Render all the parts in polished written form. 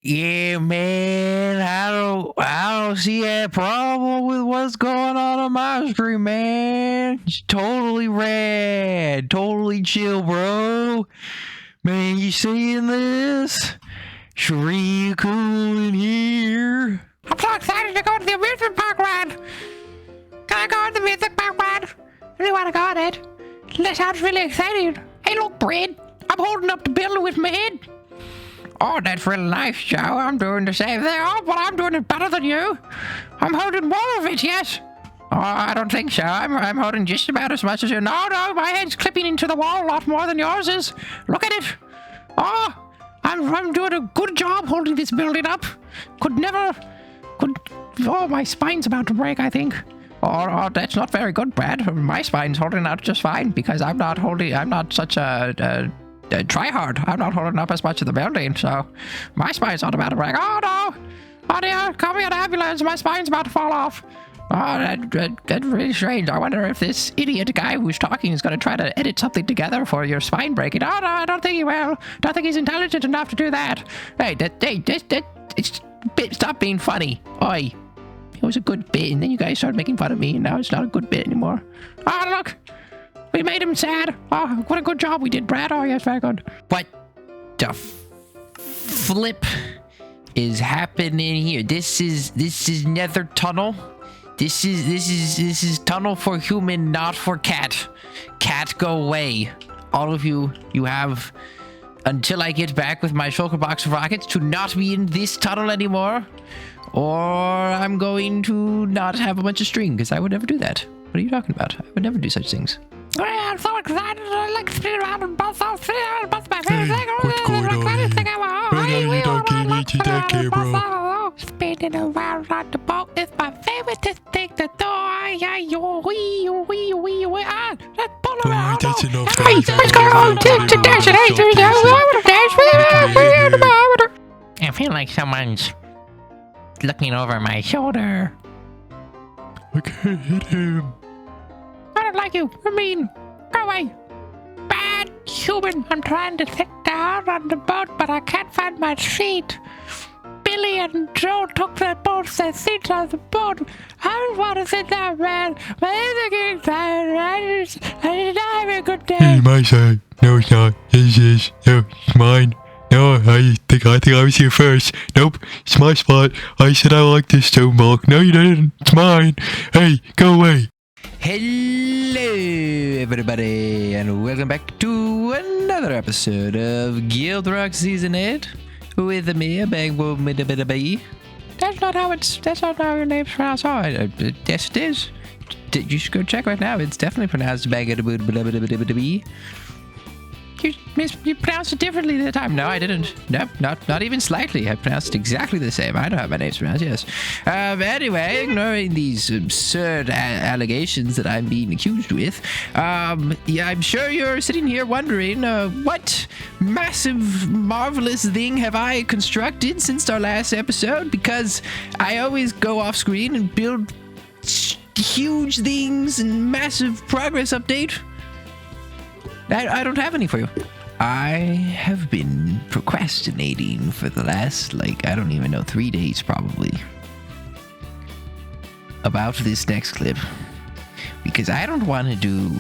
Yeah, man, I don't see a problem with what's going on my stream, man. It's totally rad, totally chill, bro. Man, you seeing this? It's real cool in here. I'm so excited to go to the amusement park ride. Can I go on the amusement park ride? I really want to go on it. That sounds really exciting. Hey, look, Brad. I'm holding up the building with my head. Oh, that's really nice, Joe. I'm doing the same thing. Oh, but I'm doing it better than you. I'm holding more of it, yes. Oh, I don't think so. I'm holding just about as much as you. No, my head's clipping into the wall a lot more than yours is. Look at it. Oh, I'm doing a good job holding this building up. Oh, my spine's about to break, I think. Oh, that's not very good, Brad. My spine's holding out just fine because I'm not such a try hard. I'm not holding up as much of the building, so my spine's not about to break. Oh no! Oh dear, call me an ambulance, my spine's about to fall off. Oh, that's really strange. I wonder if this idiot guy who's talking is going to try to edit something together for your spine breaking. Oh no, I don't think he will. Don't think he's intelligent enough to do that. Hey, stop being funny. Oi. It was a good bit, and then you guys started making fun of me, and now it's not a good bit anymore. Oh, look! We made him sad. Oh, what a good job we did, Brad. Oh, yes, very good. What the flip is happening here? This is Nether tunnel. This is tunnel for human, not for cat. Cat, go away. All of you have until I get back with my shulker box of rockets to not be in this tunnel anymore, or I'm going to not have a bunch of string, because I would never do that. What are you talking about? I would never do such things. Oh, yeah, I'm so excited. I like spinning around and bounce off, spinning around and bounce my favorite thing. What's going on here? You're not giving me to that camera. Spinning around on the boat is my favorite thing to do. Let's pull around. That's enough. Hey, what's going on? I feel like someone's looking over my shoulder. I can't hit him. I don't like you. You're mean. Go away. Bad human. I'm trying to sit down on the boat, but I can't find my seat. Billy and Joe took both their seats on the boat. I just want to sit down, man. My head is getting tired. I did not have a good day. This is my side. No, it's not. This is. No, it's mine. No, I think I was here first. Nope, it's my spot. I said I like this stone block. No, you didn't. It's mine. Hey, go away. Hello, everybody, and welcome back to another episode of GuildRock Season 8 with me, Bangboomme. That's not how your name's pronounced. Oh, yes, it is. You should go check right now. It's definitely pronounced Bangboomme. You pronounced it differently this time. No, I didn't. Nope, not even slightly. I pronounced it exactly the same. I know how my name's pronounced, yes. Anyway, ignoring these absurd allegations that I'm being accused with, yeah, I'm sure you're sitting here wondering, what massive, marvelous thing have I constructed since our last episode? Because I always go off screen and build huge things and massive progress update. I don't have any for you. I have been procrastinating for the last, I don't even know, 3 days probably, about this next clip, because I don't want to do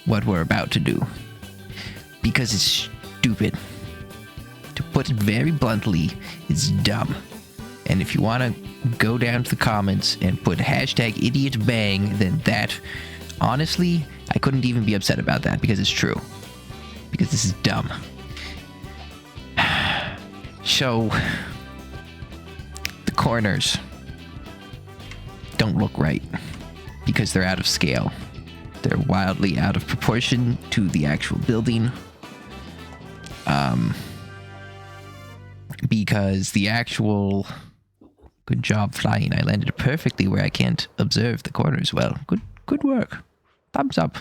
what we're about to do, because it's stupid. To put it very bluntly, it's dumb. And if you want to go down to the comments and put #IdiotBang, then that, honestly, I couldn't even be upset about that, because it's true. Because this is dumb. So, the corners don't look right, because they're out of scale. They're wildly out of proportion to the actual building. Because the actual... Good job flying. I landed perfectly where I can't observe the corners well. Good work. Thumbs up.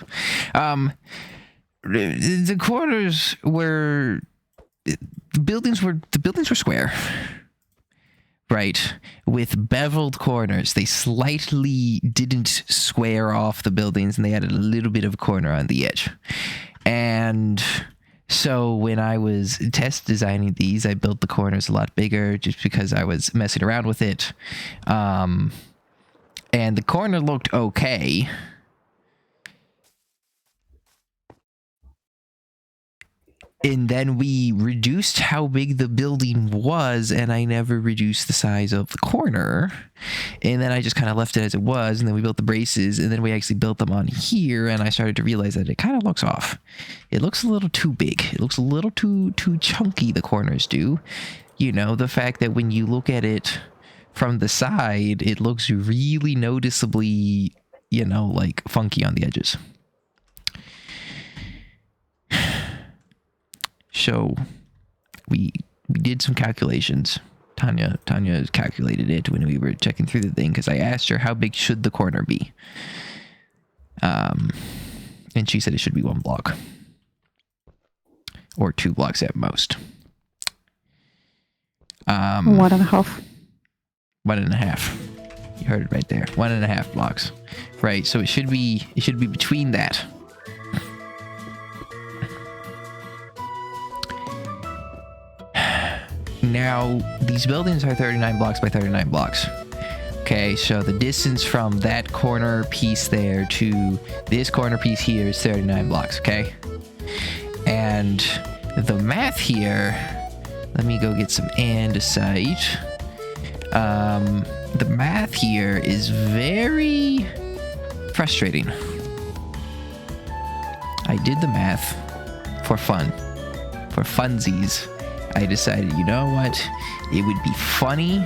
The corners were... The buildings were square. Right. With beveled corners. They slightly didn't square off the buildings, and they added a little bit of a corner on the edge. And So when I was test designing these, I built the corners a lot bigger just because I was messing around with it. And the corner looked okay. And then we reduced how big the building was, and I never reduced the size of the corner. And then I just kind of left it as it was, and then we built the braces, and then we actually built them on here, and I started to realize that it kind of looks off. It looks a little too big. It looks a little too chunky, the corners do. You know, the fact that when you look at it from the side, it looks really noticeably, you know, like funky on the edges. So we did some calculations. Tanya calculated it when we were checking through the thing because I asked her how big should the corner be. And she said it should be 1 block. Or 2 blocks at most. 1.5. 1.5. You heard it right there. 1.5 blocks. Right, so it should be between that. Now, these buildings are 39 blocks by 39 blocks. Okay, so the distance from that corner piece there to this corner piece here is 39 blocks, okay? And the math here, let me go get some andesite. The math here is very frustrating. I did the math for fun, for funsies. I decided, you know what? It would be funny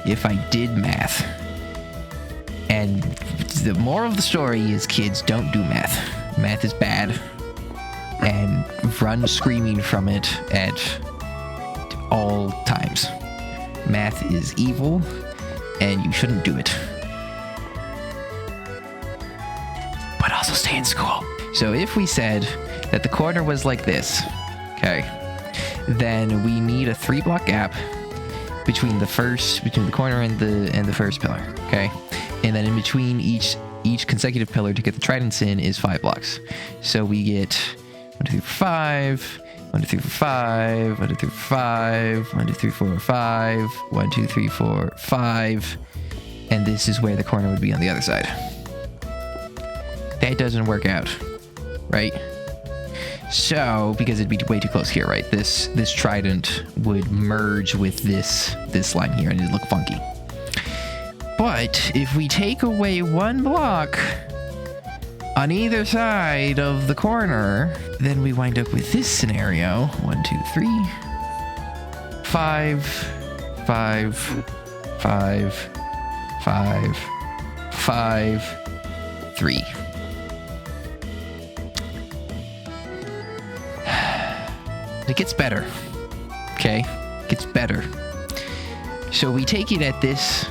if I did math. And the moral of the story is, kids, don't do math. Math is bad. And run screaming from it at all times. Math is evil, and you shouldn't do it. But also stay in school. So if we said that the corner was like this, okay, then we need a 3-block gap between the corner and the first pillar, okay? And then in between each consecutive pillar to get the tridents in is 5 blocks. So we get 1, 2, 3, 4, 5, 1, 2, 3, 4, 5, 1, 2, 3, 4, 5, 1, 2, 3, 4, 5, 1, 2, 3, 4, 5, and this is where the corner would be on the other side. That doesn't work out, right? So, because it'd be way too close here, right? This trident would merge with this line here, and it'd look funky. But if we take away 1 block on either side of the corner, then we wind up with this scenario. 1, 2, 3, 5, 5, 5, 5, 5, 3. It gets better. Okay? It gets better. So we take it at this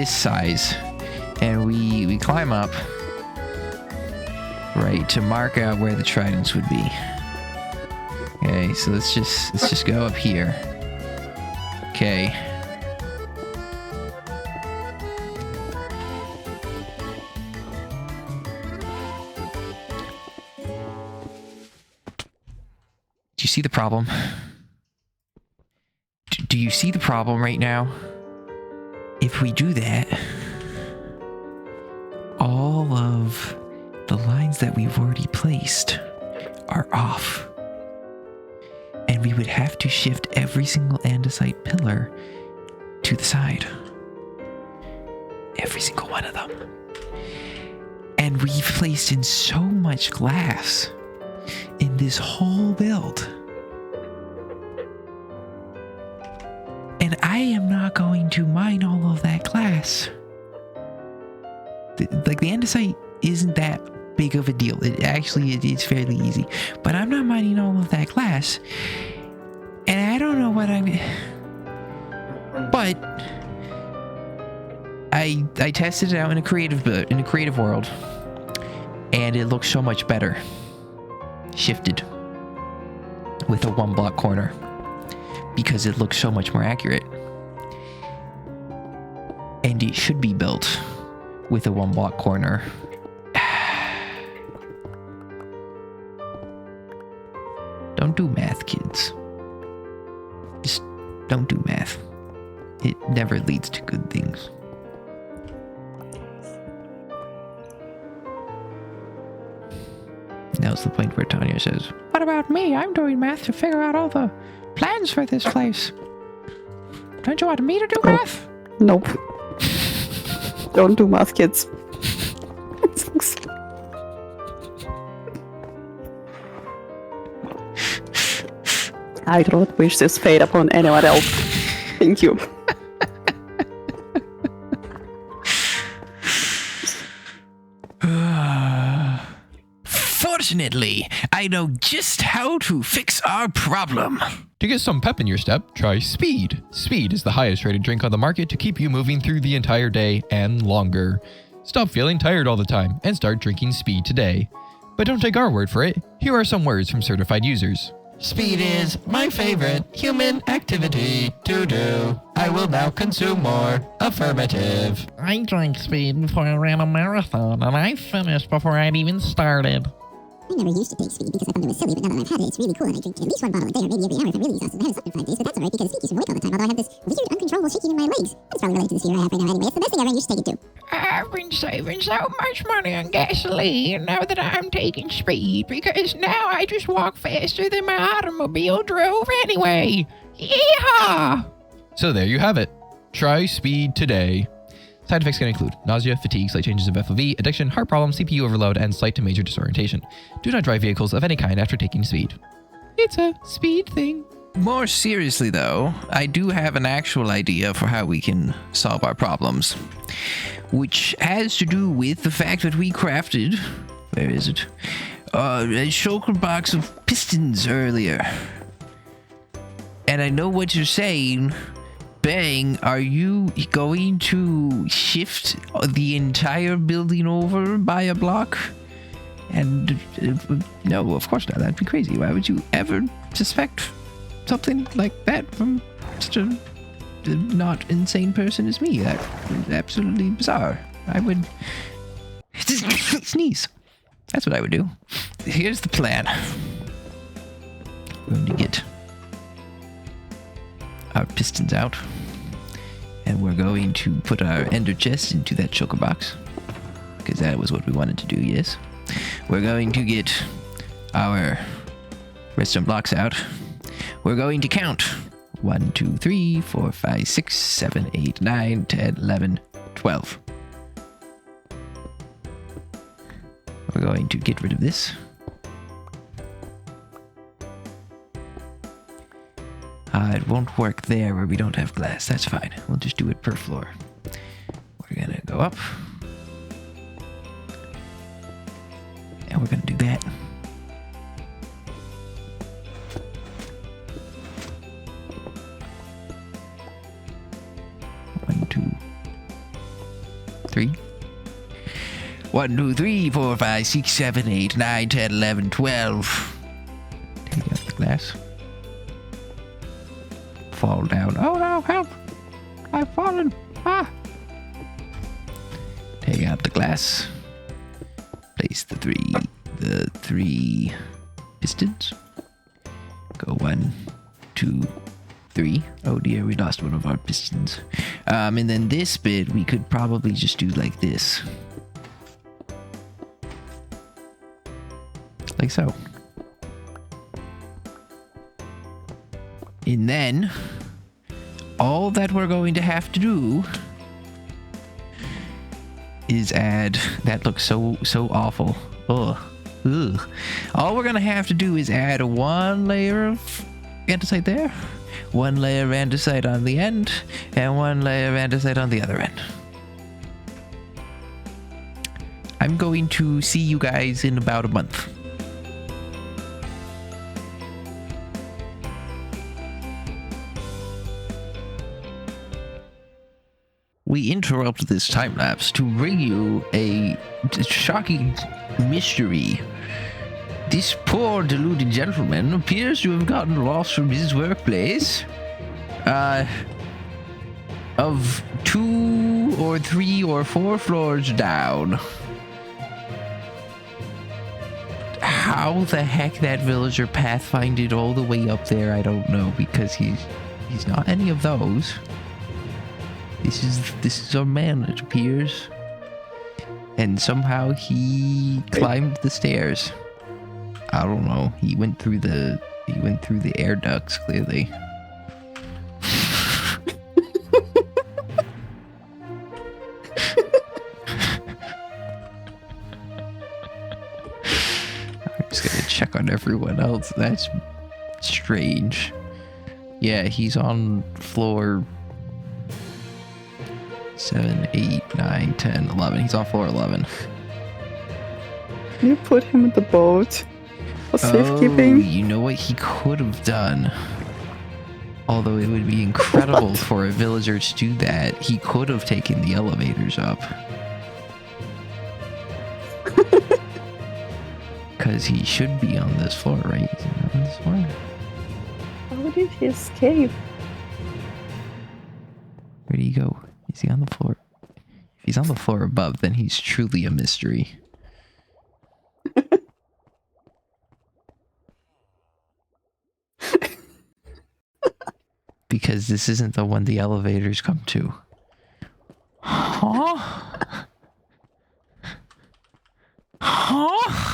size, and we climb up, right, to mark out where the tridents would be. Okay, so let's just go up here. Okay. Do you see the problem? Do you see the problem right now? If we do that, all of the lines that we've already placed are off. And we would have to shift every single andesite pillar to the side. Every single one of them. And we've placed in so much glass in this whole build. And I am not going to mine all of that glass. Like, the andesite isn't that big of a deal. It's fairly easy. But I'm not mining all of that glass. And I don't know what I'm... But I tested it out in a creative world. And it looks so much better. Shifted. With a 1-block corner. Because it looks so much more accurate. And it should be built with a 1-block corner. Don't do math, kids. Just don't do math. It never leads to good things. Now's the point where Tanya says, What about me? I'm doing math to figure out all the plans for this place. Don't you want me to do math? Nope. Don't do math, kids. I don't wish this fate upon anyone else. Thank you. Fortunately, I know just how to fix our problem. To get some pep in your step, try Speed. Speed is the highest rated drink on the market to keep you moving through the entire day and longer. Stop feeling tired all the time and start drinking Speed today. But don't take our word for it. Here are some words from certified users. Speed is my favorite human activity to do. I will now consume more. Affirmative. I drank speed before I ran a marathon, and I finished before I'd even started. I never used to take speed because I thought it was silly, but now that I've had it, it's really cool, and I drink at least one bottle a day or maybe every hour if I'm really exhausted. I haven't slept in 5 days, but that's alright because speed keeps me awake all the time, although I have this weird, uncontrollable shaking in my legs. That's probably related to this fever I have right now anyway. It's the best thing ever, and you should take it too. I've been saving so much money on gasoline now that I'm taking speed, because now I just walk faster than my automobile drove anyway. Yeehaw! So there you have it. Try Speed today. Side effects can include nausea, fatigue, slight changes of FOV, addiction, heart problems, CPU overload, and slight to major disorientation. Do not drive vehicles of any kind after taking speed. It's a speed thing. More seriously, though, I do have an actual idea for how we can solve our problems, which has to do with the fact that we crafted, where is it, a shulker box of pistons earlier. And I know what you're saying. Bang, are you going to shift the entire building over by a block? And no, of course not. That'd be crazy. Why would you ever suspect something like that from such a not insane person as me? That is absolutely bizarre. I would sneeze. That's what I would do. Here's the plan. We're going to get our pistons out, and we're going to put our ender chest into that shulker box, because that was what we wanted to do. Yes, we're going to get our redstone blocks out. We're going to count 1 2 3 4 5 6 7 8 9 10 11 12. We're going to get rid of this. It won't work there where we don't have glass. That's fine. We'll just do it per floor. We're gonna go up. And we're gonna do that. One, two, three. 1 2 3 4 5 6 7 8 9 10 11 12. Take out the glass. Fall down. Oh no, help! I've fallen. Ah! Take out the glass. Place the three pistons. Go 1 2 3. Oh dear, we lost one of our pistons. And then this bit we could probably just do like this. Like so. And then, all that we're going to have to do is add, that looks so awful. Ugh. Ugh. All we're going to have to do is add 1 layer of andesite there, 1 layer of andesite on the end, and 1 layer of andesite on the other end. I'm going to see you guys in about a month. We interrupt this time lapse to bring you a shocking mystery. This poor deluded gentleman appears to have gotten lost from his workplace. Of 2 or 3 or 4 floors down. How How the heck that villager pathfinded all the way up there, I don't know, because he's not any of those. This is our man, it appears. And somehow he climbed the stairs. I don't know. He went through the air ducts, clearly. I'm just gonna check on everyone else. That's strange. Yeah, he's on floor 7, 8, 9, 10, 11. He's on floor 11. Can you put him in the boat for Oh, safekeeping? you know what he could have done? Although it would be incredible for a villager to do that, he could have taken the elevators up. Because he should be on this floor, right? Is he not on this floor? How did he escape? Where did he go? Is he on the floor? If he's on the floor above, then he's truly a mystery. Because this isn't the one the elevators come to. Huh? Huh?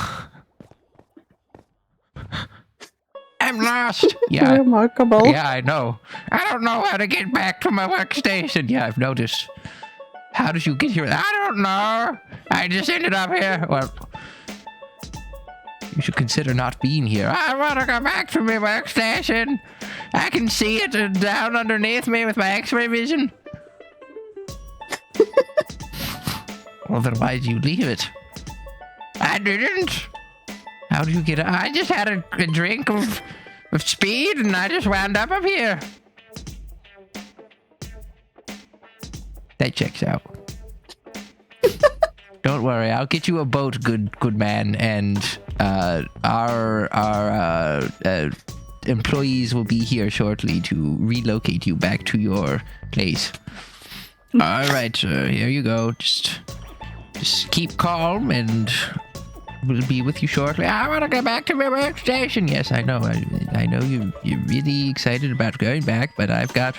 I'm lost. Yeah. Remarkable. Yeah, I know. I don't know how to get back to my workstation. Yeah, I've noticed. How did you get here? I don't know. I just ended up here. Well, you should consider not being here. I want to go back to my workstation. I can see it down underneath me with my X-ray vision. Well, then why did you leave it? I didn't. How did you get it? I just had a drink of speed and I just wound up here. That checks out. Don't worry, I'll get you a boat, good man, and our employees will be here shortly to relocate you back to your place. All right, here you go. Just keep calm, and we'll be with you shortly. I want to go back to my workstation. Yes, I know. I know you're really excited about going back, but I've got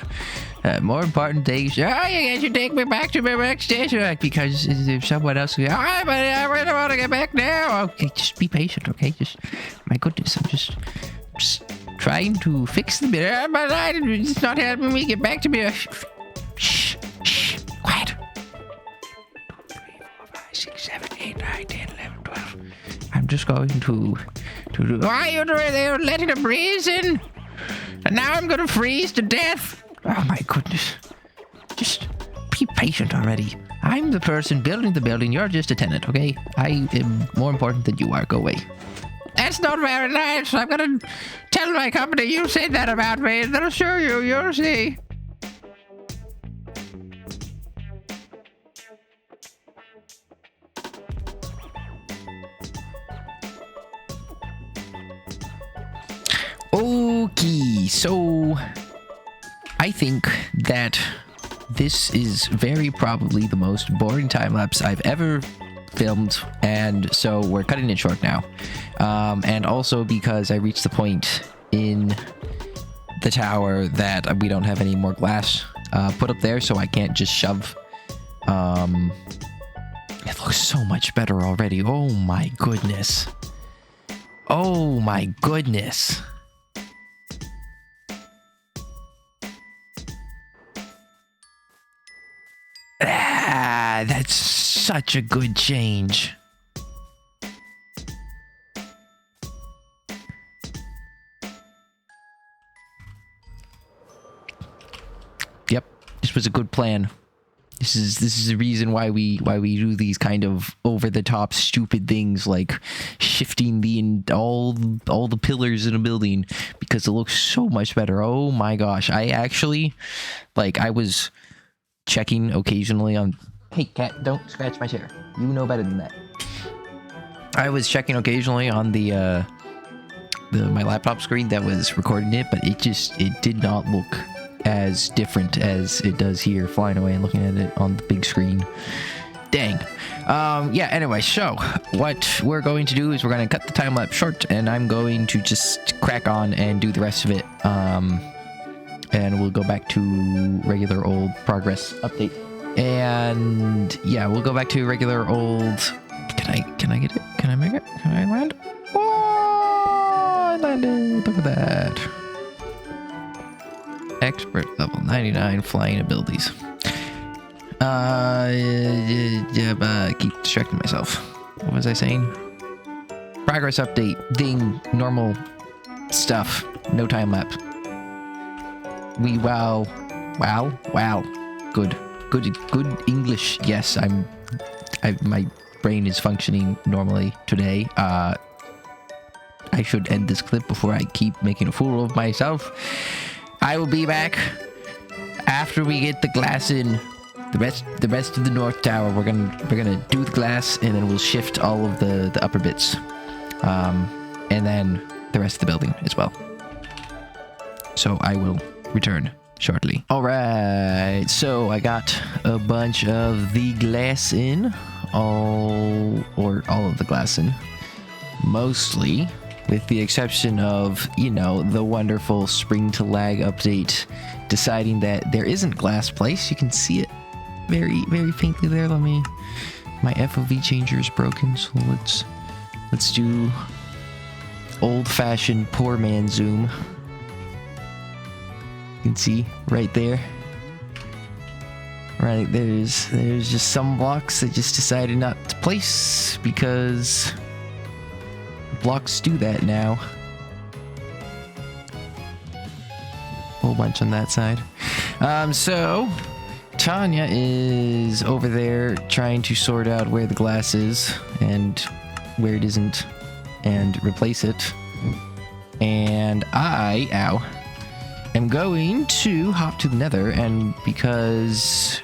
more important things. Oh, you should take me back to my workstation because if someone else goes, oh, but I really want to get back now. Okay, just be patient, okay? Just, my goodness, I'm just trying to fix the mirror, but it's not helping me get back to me. Shh, quiet. 2, 3, 4, 5, 6, 7, 8, 9, 10, 11, 12. I'm just going to do. Why are you doing there? Letting a breeze in? And now I'm going to freeze to death. Oh my goodness. Just be patient already. I'm the person building the building. You're just a tenant, okay? I am more important than you are. Go away. That's not very nice. I'm going to tell my company you said that about me, and they'll show you. You'll see. Okay, so I think that this is very probably the most boring time-lapse I've ever filmed, and so we're cutting it short now. And also because I reached the point in the tower that we don't have any more glass put up there, so I can't just shove. It looks so much better already. Oh my goodness. Oh my goodness. That's such a good change. Yep, this was a good plan. This is the reason why we do these kind of over the top stupid things like shifting all the pillars in a building, because it looks so much better. Oh my gosh, I actually I was checking occasionally on. Hey cat, don't scratch my chair. You know better than that. I was checking occasionally on my laptop screen that was recording it, but it did not look as different as it does here, flying away and looking at it on the big screen. Dang. Yeah, anyway, so what we're going to do is we're going to cut the time lapse short, and I'm going to just crack on and do the rest of it. And we'll go back to regular old progress update. And yeah, we'll go back to regular old. Can I get it? Can I make it? Can I land? Oh, I landed. Look at that. Expert level 99 flying abilities. Keep distracting myself. What was I saying? Progress update. Ding. Normal stuff. No time lapse. Wow. Good English. Yes, my brain is functioning normally today. I should end this clip before I keep making a fool of myself. I will be back after we get the glass in. The rest of the North Tower, we're gonna do the glass, and then we'll shift all of the upper bits, and then the rest of the building as well. So I will return shortly. All right, so I got a bunch of the glass in, all of the glass in, mostly, with the exception of, you know, the wonderful spring to lag update deciding that there isn't glass place. You can see it very, very faintly there. My FOV changer is broken, so let's do old-fashioned poor man zoom. You can see right there. Right, there's just some blocks that just decided not to place because blocks do that now. Whole bunch on that side. So Tanya is over there trying to sort out where the glass is and where it isn't and replace it. And I am going to hop to the nether, and because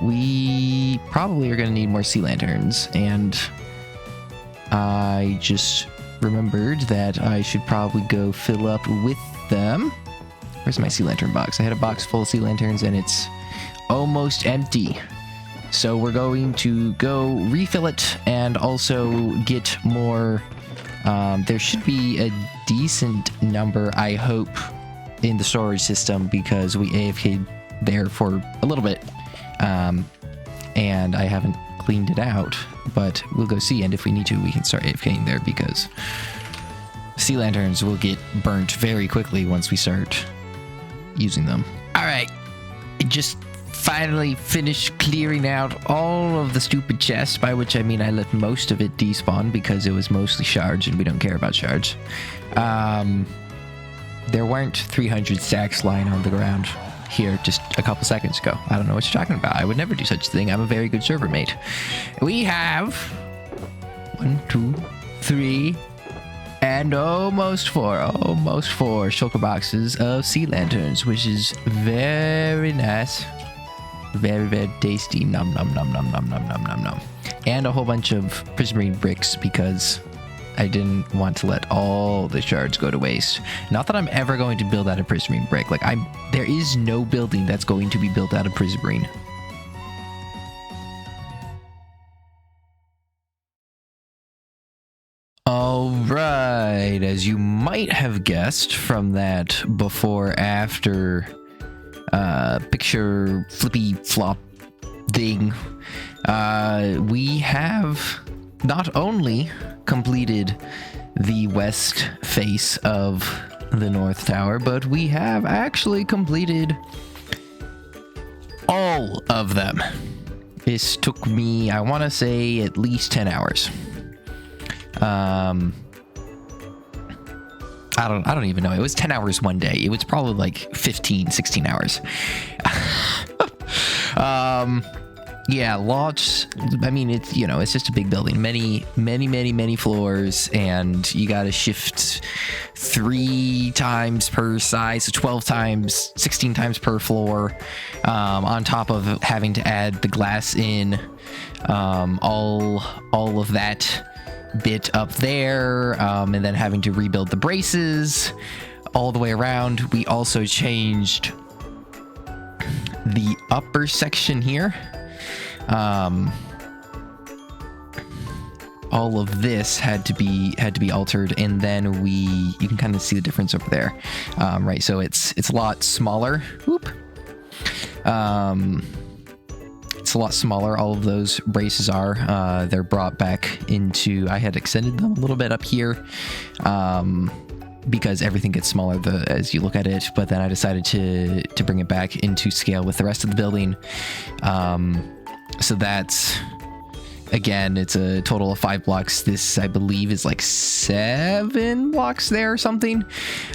we probably are going to need more sea lanterns, and I just remembered that I should probably go fill up with them. Where's my sea lantern box? I had a box full of sea lanterns and it's almost empty. So we're going to go refill it and also get more. There should be a decent number, I hope, in the storage system because we AFK'd there for a little bit. And I haven't cleaned it out, but we'll go see. And if we need to, we can start AFKing there because sea lanterns will get burnt very quickly once we start using them. All right, just finally finished clearing out all of the stupid chests, by which I mean I let most of it despawn because it was mostly shards and we don't care about shards. There weren't 300 stacks lying on the ground here just a couple seconds ago. I don't know what you're talking about. I would never do such a thing. I'm a very good server mate. We have 1, 2, 3, and almost four shulker boxes of sea lanterns, which is very nice. Very, very tasty. Nom nom nom nom nom nom nom nom nom. And a whole bunch of prismarine bricks because I didn't want to let all the shards go to waste. Not that I'm ever going to build out a prismarine brick. Like there is no building that's going to be built out of prismarine. All right, as you might have guessed from that before-after picture flippy flop thing, we have not only completed the west face of the North Tower, but we have actually completed all of them. This took me, I want to say, at least 10 hours. I don't even know. It was 10 hours one day. It was probably like 15, 16 hours. Yeah, lots. I mean, it's, you know, it's just a big building. Many floors, and you got to shift 3 times per side, so 12 times, 16 times per floor, on top of having to add the glass in, all of that bit up there, and then having to rebuild the braces all the way around. We also changed the upper section here. all of this had to be altered, and then you can kind of see the difference over there, right? So it's a lot smaller. Whoop. It's a lot smaller. All of those braces are. They're brought back into. I had extended them a little bit up here, because everything gets smaller as you look at it. But then I decided to bring it back into scale with the rest of the building. So that's, again, it's a total of 5 blocks. This, I believe, is like 7 blocks there or something.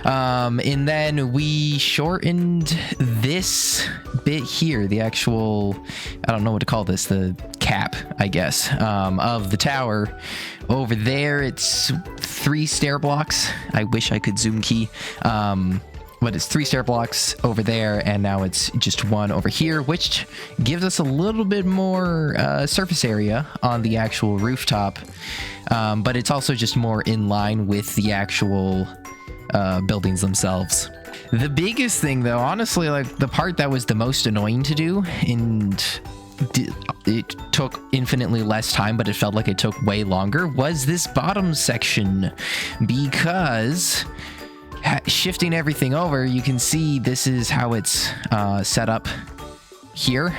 And then we shortened this bit here, the actual, I don't know what to call this, the cap, I guess, of the tower. Over there, it's 3 stair blocks. I wish I could zoom key. But it's 3 stair blocks over there, and now it's just 1 over here, which gives us a little bit more surface area on the actual rooftop. But it's also just more in line with the actual buildings themselves. The biggest thing, though, honestly, like the part that was the most annoying to do, and it took infinitely less time, but it felt like it took way longer, was this bottom section, because shifting everything over, you can see this is how it's set up here.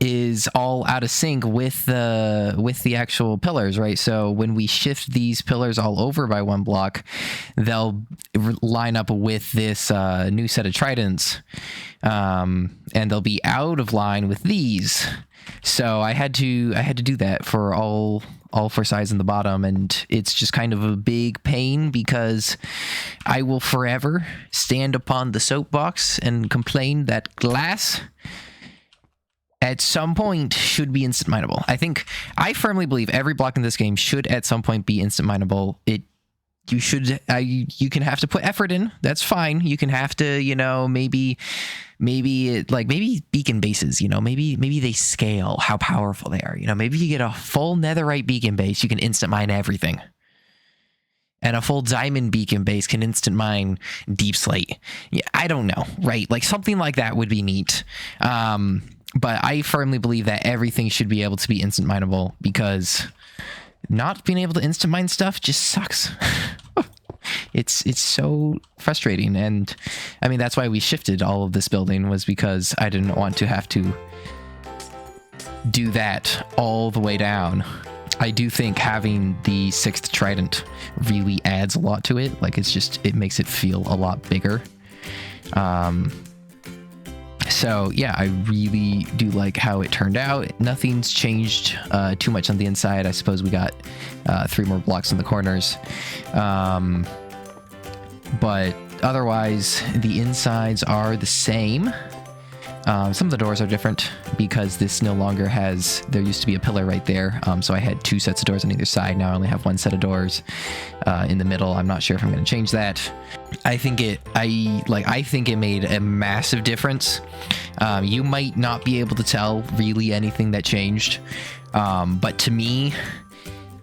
Is all out of sync with the actual pillars, right? So when we shift these pillars all over by 1 block, they'll line up with this new set of tridents, and they'll be out of line with these. So I had to do that for all 4 sides in the bottom, and it's just kind of a big pain because I will forever stand upon the soapbox and complain that glass at some point should be instant mineable. I firmly believe every block in this game should at some point be instant mineable. You can have to put effort in. That's fine. You can have to, maybe beacon bases, maybe they scale how powerful they are. Maybe you get a full netherite beacon base, you can instant mine everything. And a full diamond beacon base can instant mine deep slate. Yeah, I don't know, right? Like something like that would be neat. But I firmly believe that everything should be able to be instant mineable, because not being able to instant mine stuff just sucks. It's so frustrating. And I mean, that's why we shifted all of this building, was because I didn't want to have to do that all the way down. I do think having the 6th trident really adds a lot to it. Like it makes it feel a lot bigger. So yeah, I really do like how it turned out. Nothing's changed too much on the inside. I suppose we got 3 more blocks in the corners. But otherwise, the insides are the same. Some of the doors are different because this no longer has, there used to be a pillar right there. So I had 2 sets of doors on either side. Now I only have 1 set of doors in the middle. I'm not sure if I'm going to change that. I think it made a massive difference. You might not be able to tell really anything that changed. But to me,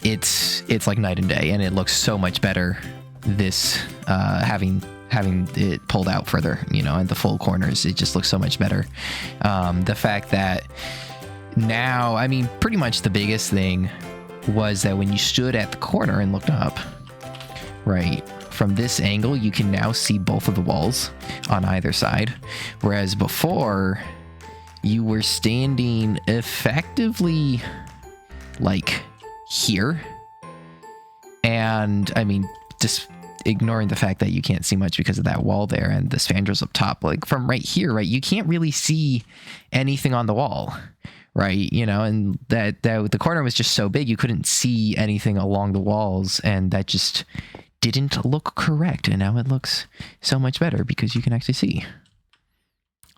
it's like night and day, and it looks so much better. This having it pulled out further, and the full corners, it just looks so much better. The fact that now, I mean, pretty much the biggest thing was that when you stood at the corner and looked up, right, from this angle, you can now see both of the walls on either side. Whereas before, you were standing effectively like here. And I mean, just ignoring the fact that you can't see much because of that wall there and the spandrels up top, like from right here, right, you can't really see anything on the wall, right? And that the corner was just so big, you couldn't see anything along the walls, and that just didn't look correct. And now it looks so much better because you can actually see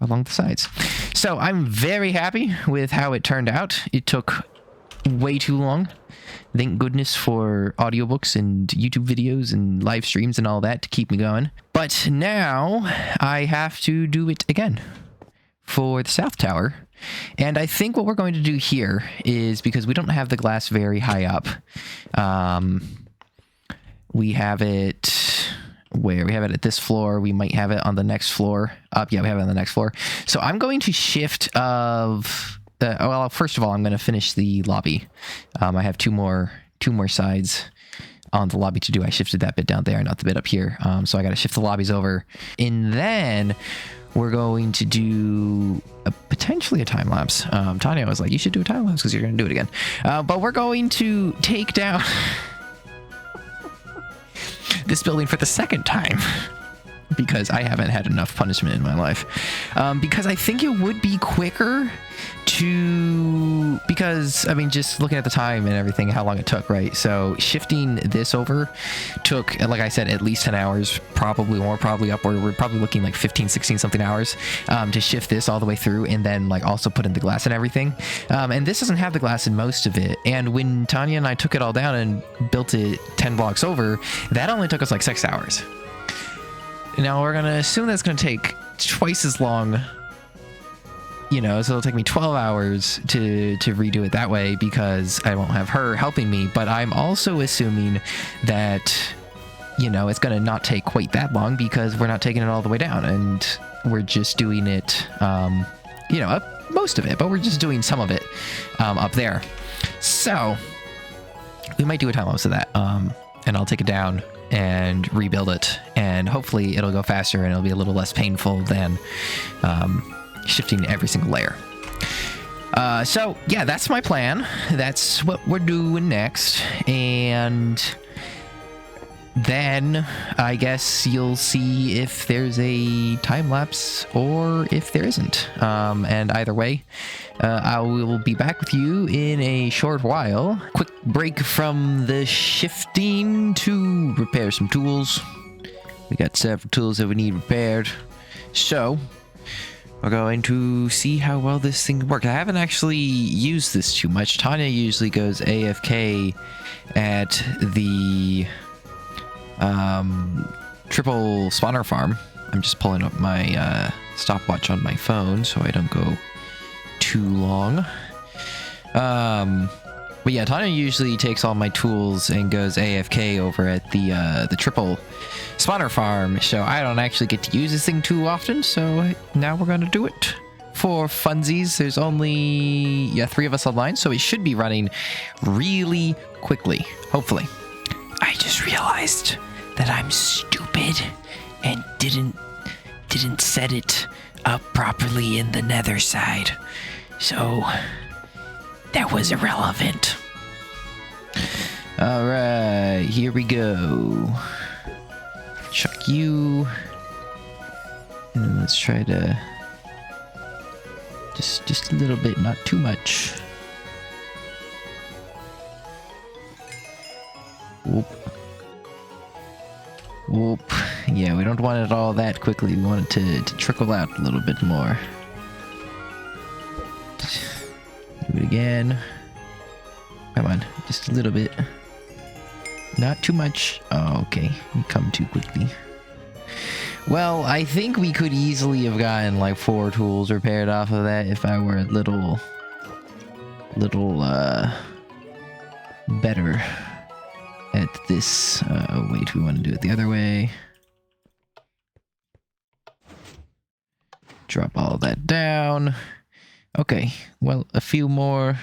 along the sides. So I'm very happy with how it turned out. It took way too long. Thank goodness for audiobooks and YouTube videos and live streams and all that to keep me going. But now I have to do it again for the South Tower. And I think what we're going to do here is, because we don't have the glass very high up, we have it where we have it at this floor. We might have it on the next floor up. Yeah, we have it on the next floor. So I'm going to shift of well, first of all, I'm going to finish the lobby. I have two more sides on the lobby to do. I shifted that bit down there, not the bit up here. So I got to shift the lobbies over. And then we're going to do potentially a time lapse. Tanya was like, you should do a time lapse because you're going to do it again. But we're going to take down this building for the second time. Because I haven't had enough punishment in my life. Because I think it would be quicker to... Because, I mean, just looking at the time and everything, how long it took, right? So shifting this over took, like I said, at least 10 hours, probably more, probably upward. We're probably looking like 15, 16 something hours to shift this all the way through and then like also put in the glass and everything. And this doesn't have the glass in most of it. And when Tanya and I took it all down and built it 10 blocks over, that only took us like 6 hours. Now we're gonna assume that's gonna take twice as long, you know, so it'll take me 12 hours to redo it that way because I won't have her helping me. But I'm also assuming that, you know, it's gonna not take quite that long because we're not taking it all the way down and we're just doing it, you know, most of it, but we're just doing some of it up there. So we might do a time lapse of that, and I'll take it down and rebuild it, and hopefully it'll go faster and it'll be a little less painful than shifting every single layer. So yeah, that's my plan. That's what we're doing next, and then I guess you'll see if there's a time lapse or if there isn't. And either way, I will be back with you in a short while. Quick break from the shifting to repair some tools. We got several tools that we need repaired. So we're going to see how well this thing works. I haven't actually used this too much. Tanya usually goes AFK at the triple spawner farm. I'm just pulling up my stopwatch on my phone so I don't go too long. But yeah, Tanya usually takes all my tools and goes AFK over at the triple spawner farm, so I don't actually get to use this thing too often, so now we're gonna do it for funsies. There's only 3 of us online, so it should be running really quickly, hopefully. I just realized that I'm stupid and didn't set it up properly in the nether side, so that was irrelevant. All right, here we go. Chuck you, and then let's try to just a little bit, not too much. Whoop. Whoop. Yeah, we don't want it all that quickly. We want it to trickle out a little bit more. Do it again. Come on, just a little bit. Not too much. Oh, okay. You come too quickly. Well, I think we could easily have gotten like 4 tools repaired off of that if I were a little better at this. Oh, wait, we want to do it the other way. Drop all that down. Okay, well, a few more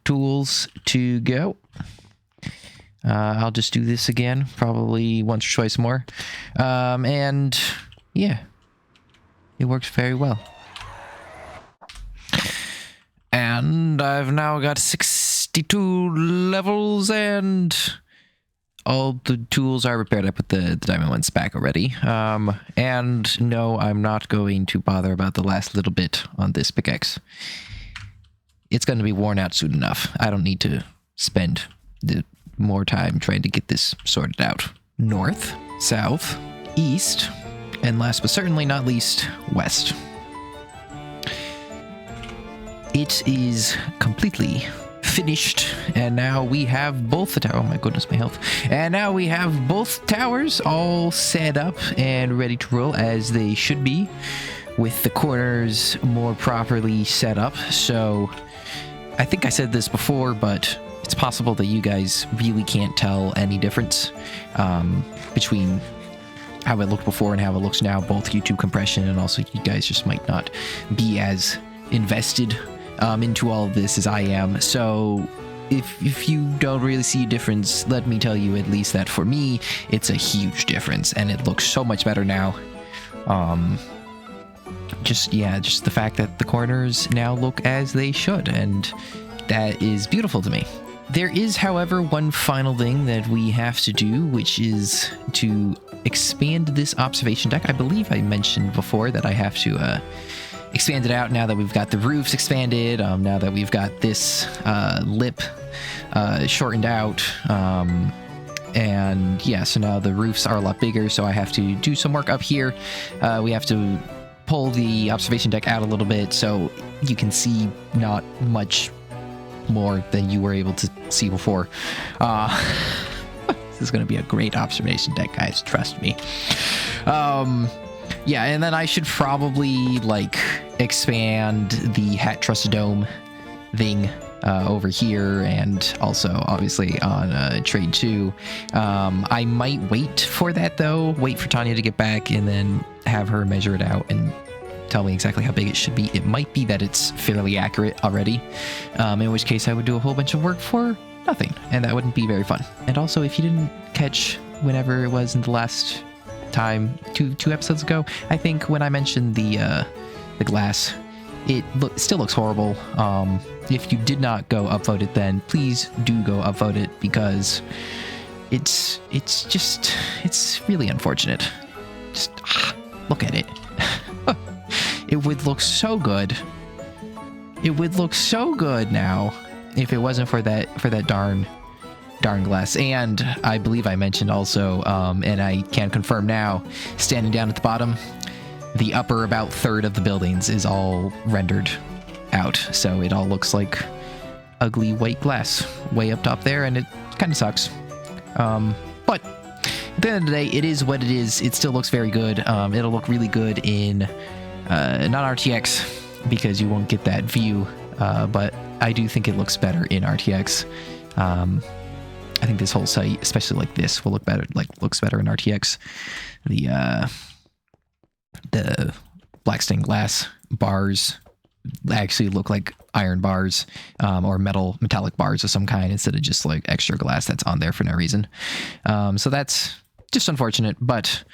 tools to go. I'll just do this again, probably once or twice more. And yeah, it works very well. And I've now got 62 levels and all the tools are repaired. I put the diamond ones back already. And no, I'm not going to bother about the last little bit on this pickaxe. It's going to be worn out soon enough. I don't need to spend more time trying to get this sorted out. North, south, east, and last but certainly not least, west. It is completely finished, and now we have both the tower. Oh my goodness, my health. And now we have both towers all set up and ready to roll as they should be, with the corners more properly set up. So I think I said this before, but it's possible that you guys really can't tell any difference between how it looked before and how it looks now, both YouTube compression and also you guys just might not be as invested into all of this as I am. So if you don't really see a difference, let me tell you at least that for me, it's a huge difference, and it looks so much better now. Just the fact that the corners now look as they should, and that is beautiful to me. There is, however, one final thing that we have to do, which is to expand this observation deck. I believe I mentioned before that I have to expand it out now that we've got the roofs expanded, now that we've got this lip shortened out, and yeah, so now the roofs are a lot bigger, so I have to do some work up here. We have to pull the observation deck out a little bit so you can see not much more than you were able to see before. This is going to be a great observation deck, guys, trust me. Yeah, and then I should probably like expand the Hat Trust Dome thing over here, and also obviously on Trade 2. I might wait for that though, wait for Tanya to get back and then have her measure it out and tell me exactly how big it should be. It might be that it's fairly accurate already, in which case I would do a whole bunch of work for nothing, and that wouldn't be very fun. And also, if you didn't catch whenever it was in the last time, two episodes ago, I think, when I mentioned the glass, it still looks horrible. If you did not go upvote it, then please do go upvote it, because it's really unfortunate. Just look at it. It would look so good. It would look so good now if it wasn't for that darn glass. And I believe I mentioned also, and I can confirm now, standing down at the bottom, the upper about third of the buildings is all rendered out, so it all looks like ugly white glass way up top there, and it kind of sucks. But at the end of the day, it is what it is. It still looks very good. It'll look really good in non-RTX, because you won't get that view, but I do think it looks better in RTX. I think this whole site, especially like this, will look better. Looks better in RTX. The black stained glass bars actually look like iron bars, or metallic bars of some kind, instead of just like extra glass that's on there for no reason. So that's just unfortunate. But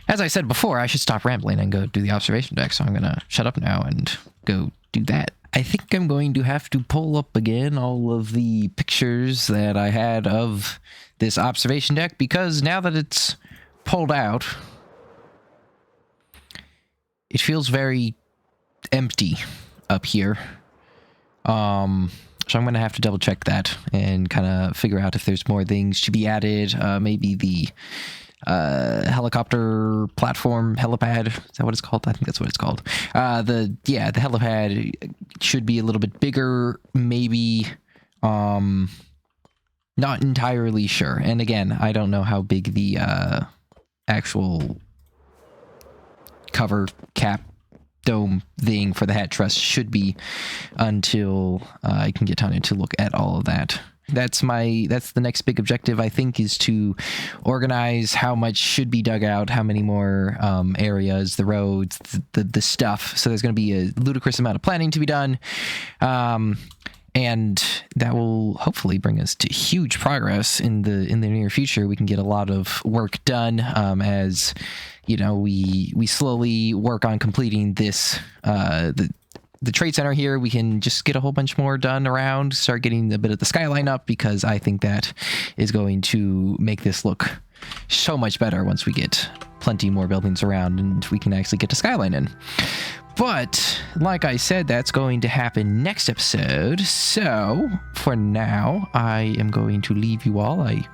as I said before, I should stop rambling and go do the observation deck. So I'm gonna shut up now and go do that. I think I'm going to have to pull up again all of the pictures that I had of this observation deck, because now that it's pulled out, it feels very empty up here. So I'm going to have to double check that and kind of figure out if there's more things to be added. Maybe the helicopter platform, helipad, is that what it's called? I think that's what it's called. The helipad should be a little bit bigger, maybe. Not entirely sure. And again, I don't know how big the actual cover cap dome thing for the Hat Trust should be until I can get Tanya to look at all of that. That's the next big objective, I think, is to organize how much should be dug out, how many more areas, the roads, the stuff. So there's going to be a ludicrous amount of planning to be done. And that will hopefully bring us to huge progress in the near future. We can get a lot of work done, as you know, we slowly work on completing this the trade center here. We can just get a whole bunch more done around, start getting a bit of the skyline up, because I think that is going to make this look so much better once we get plenty more buildings around and we can actually get the skyline in. But like I said, that's going to happen next episode. So for now, I am going to leave you all. I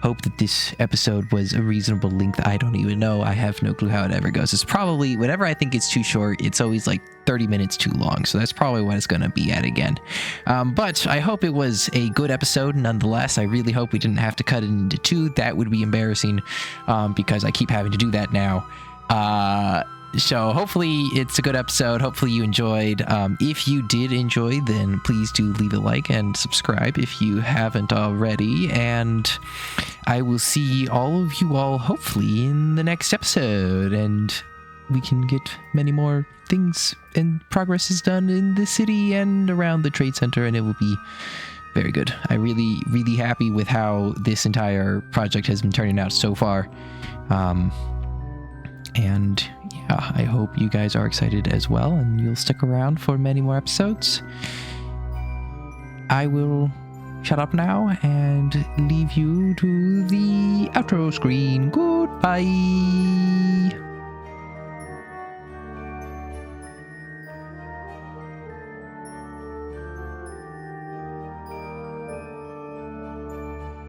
hope that this episode was a reasonable length. I don't even know. I have no clue how it ever goes. It's probably, whenever I think it's too short, it's always like 30 minutes too long. So that's probably what it's going to be at again. But I hope it was a good episode nonetheless. I really hope we didn't have to cut it into two. That would be embarrassing, because I keep having to do that now. So hopefully it's a good episode. Hopefully you enjoyed. If you did enjoy, then please do leave a like and subscribe if you haven't already. And I will see all of you all hopefully in the next episode. And we can get many more things and progress is done in the city and around the trade center, and it will be very good. I'm really, really happy with how this entire project has been turning out so far. And yeah, I hope you guys are excited as well, and you'll stick around for many more episodes. I will shut up now and leave you to the outro screen. Goodbye.